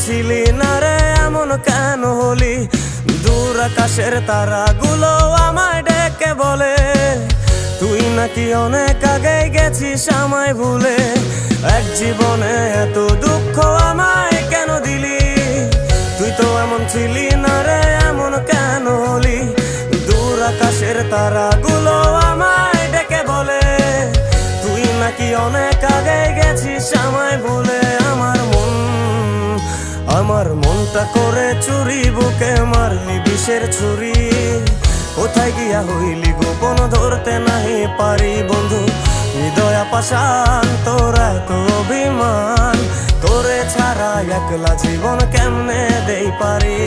ছিলি না রে এমন কেন হলি? দূর আকাশের তারাগুলো আমায় ডেকে বলে তুই নাকি অনেক আগে গেছিস আমায় ভুলে। এক জীবনে এত দুঃখ আমায় কেন দিলি? তুই তো এমন ছিলি না রে এমন কেন হলি? দূর আকাশের তারাগুলো আমায় ডেকে বলে তুই নাকি অনেক আগে গেছিস আমায় ভুলে। আমার মনটা করে চুরি, বুকে মারলি বিষের ছুরি। কোথায় গিয়া হইলি গোপন ধরতে নাহি পারি বন্ধু। হৃদয় পাষাণ তোর এত অভিমান, তোরে ছাড়া একলা জীবন কেমনে দেই পারি।